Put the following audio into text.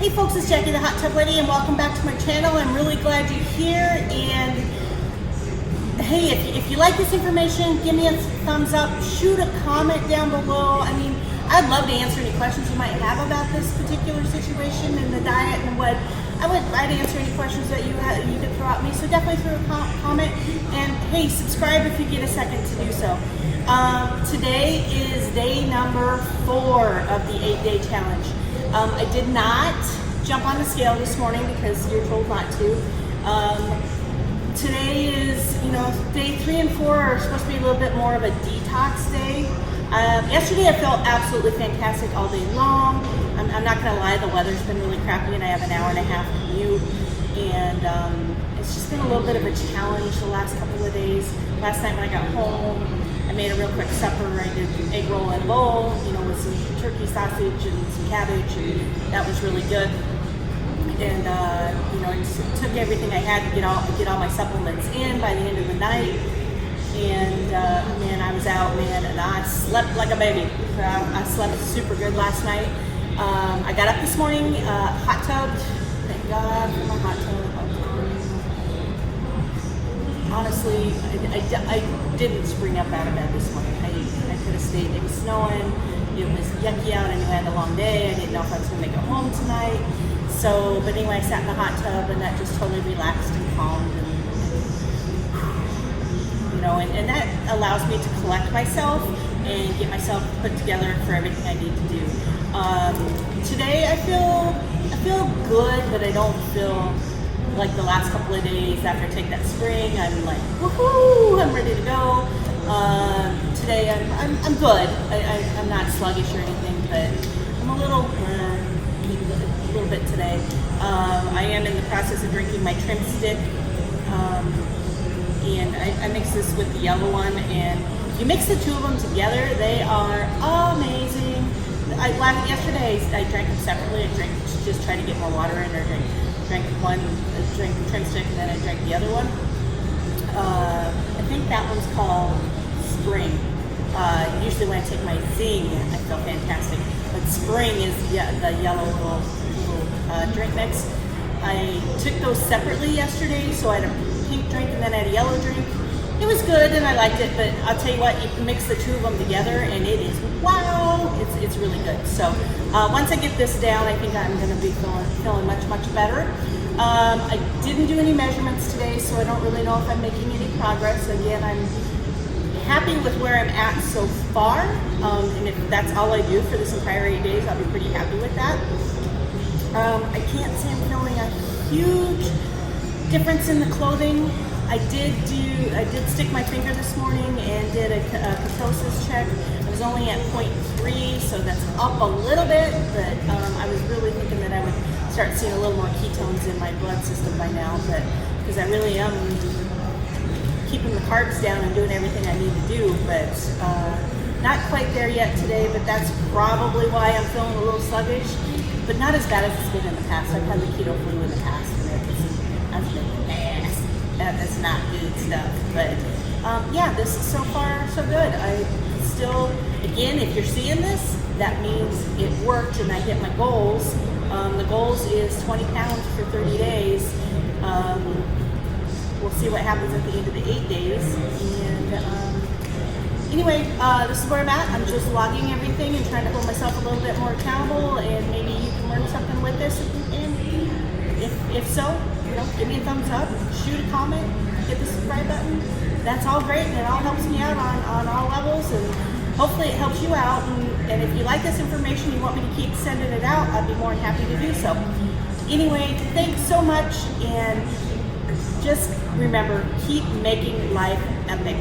Hey folks, it's Jackie the Hot Tub Lady and welcome back to my channel. I'm really glad you're here, and hey, if you like this information, give me a thumbs up, shoot a comment down below. I mean, I'd love to answer any questions you might have about this particular situation and the diet and what. I'd answer any questions that you could throw at me, so definitely throw a comment, and hey, subscribe if you get a second to do so. Today is day number 4 of the 8-day challenge. I did not jump on the scale this morning because you're told not to. Today is, day 3 and 4 are supposed to be a little bit more of a detox day. Yesterday I felt absolutely fantastic all day long. I'm not gonna lie, the weather's been really crappy and I have an hour and a half commute, and it's just been a little bit of a challenge the last couple of days. Last night when I got home, I made a real quick supper. I did an egg roll and bowl, with some turkey sausage and some cabbage, and that was really good. And I just took everything I had to get all my supplements in by the end of the night. And man, I was out, man, and I slept like a baby. I slept super good last night. I got up this morning, hot tubbed. Thank God for my hot tub. Honestly, I didn't spring up out of bed this morning. I could have stayed. It was snowing. It was yucky out. I knew I had a long day. I didn't know if I was going to make it home tonight. So, but anyway, I sat in the hot tub and that just totally relaxed and calmed. And that allows me to collect myself and get myself put together for everything I need to do. Today I feel good, but I don't feel like the last couple of days after I take that spring. I'm like, woohoo! I'm ready to go. Today I'm good. I'm not sluggish or anything, but I'm a little bit today. I am in the process of drinking my Trimstixs. And I mix this with the yellow one, and you mix the two of them together, they are amazing. Yesterday I drank them separately. I just tried to get more water in, or drank the Trimstick, and then I drank the other one. I think that one's called Spring. Usually when I take my Zing, I feel fantastic, but Spring is the yellow little drink mix. I took those separately yesterday, so I had a pink drink and then I had a yellow drink. It was good and I liked it, but I'll tell you what, you can mix the two of them together and it is wow, it's really good. So once I get this down, I think I'm going to be feeling much better. I didn't do any measurements today, so I don't really know if I'm making any progress. Again, I'm happy with where I'm at so far, and if that's all I do for this entire 8 days, I'll be pretty happy with that. I can't say I'm feeling a huge difference in the clothing. I did stick my finger this morning and did a ketosis check. I was only at 0.3, so that's up a little bit, but I was really thinking that I would start seeing a little more ketones in my blood system by now, but because I really am keeping the carbs down and doing everything I need to do, but not quite there yet today, but that's probably why I'm feeling a little sluggish, but not as bad as it's been in the past. I've had the keto flu in the past, and that's been nasty. That's not good stuff, but yeah, this is so far so good. I still, again, if you're seeing this, that means it worked and I hit my goals. The goals is 20 pounds for 30 days. We'll see what happens at the end of the 8 days. And anyway, this is where I'm at. I'm just logging everything and trying to hold myself a little bit more accountable, and maybe you can learn something with this. And if so, give me a thumbs up, shoot a comment, hit the subscribe button. That's all great, and it all helps me out on all levels, and hopefully it helps you out. And if you like this information, you want me to keep sending it out, I'd be more than happy to do so. Anyway, thanks so much, and just remember, keep making life epic.